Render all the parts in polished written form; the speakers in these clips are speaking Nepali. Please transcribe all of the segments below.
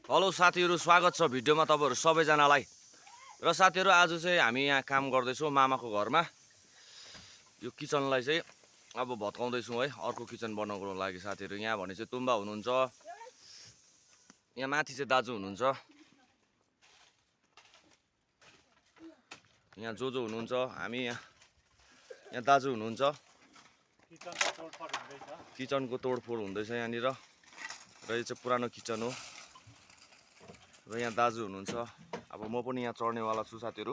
हेलो साथीहरु, स्वागत छ भिडियोमा तपाईहरु सबैजनालाई। र साथीहरु, आज चाहिँ हामी यहाँ काम गर्दैछौँ मामाको घरमा। यो किचनलाई चाहिँ अब भत्काउँदैछौँ है, अर्को किचन बनाउनको लागि। साथीहरु, यहाँ भने चाहिँ तुम्बा हुनुहुन्छ, यहाँ माथि चाहिँ दाजु हुनुहुन्छ, यहाँ जोजो हुनुहुन्छ, हामी यहाँ दाजु हुनुहुन्छ। किचनको तोडफोड हुँदैछ यहाँनिर। र यो चाहिँ पुरानो किचन हो र यहाँ दाजु हुनुहुन्छ। अब म पनि यहाँ चढ्नेवाला छु साथीहरु।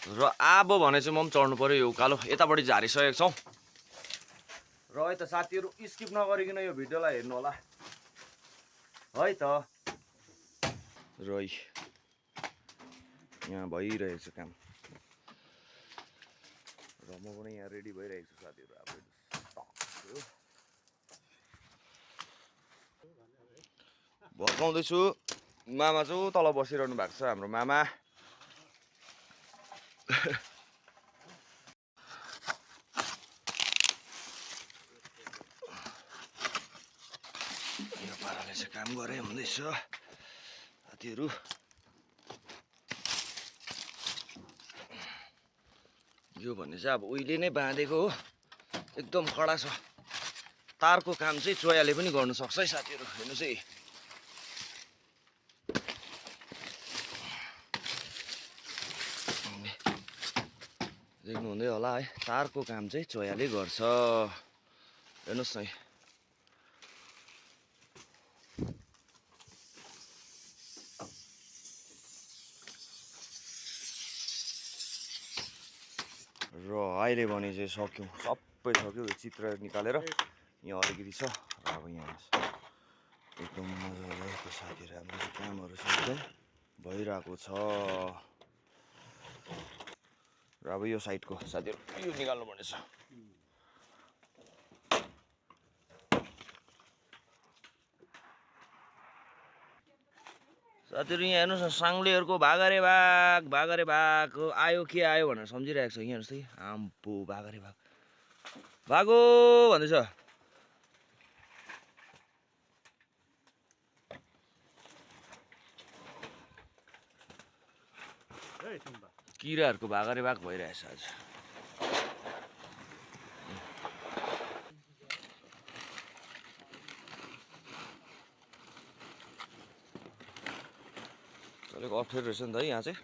र अब भने चाहिँ म पनि चढ्नु पर्यो यो उकालो। यतापट्टि झारिसकेको छौँ। र है त साथीहरु, स्किप नगरिकन यो भिडियोलाई हेर्नु होला है त। र यहाँ भइरहेको छ काम र म पनि यहाँ रेडी भइरहेको छु साथीहरु। अब भत्काउँदैछु। मामा चाहिँ तल बसिरहनु भएको छ, हाम्रो मामा। यो पाराले चाहिँ काम गरे हुँदैछ साथीहरु। यो भन्ने चाहिँ अब उहिले नै बाँधेको हो, एकदम कडा छ। तारको काम चाहिँ चोयाले पनि गर्नु सक्छ है साथीहरु। हेर्नुस् है, देख्नु हुँदै होला है, तारको काम चाहिँ चोयाले गर्छ। हेर्नुस् है, र अहिले भने चाहिँ सक्यौँ, सबै सक्यो। यो चित्र निकालेर यहाँ अलिकति छ। अब यहाँ एकदम मजाले साथीहरु हाम्रो कामहरु एकदम भइरहेको छ। र अब यो साइडको साथीहरु यो निकाल्नु पर्नेछ। साथीहरु, यहाँ हेर्नुस् न, साङ्लेहरूको भागरे भाग आयो, के आयो भनेर सम्झिरहेको छ। यहाँ हेर्नुस् है, आम्पो भागरे भाग भागो भन्दैछ। किराहरूको भागरे भाग भइरहेछ आज। अलिक अप्ठ्यारो रहेछ नि त है यहाँ चाहिँ।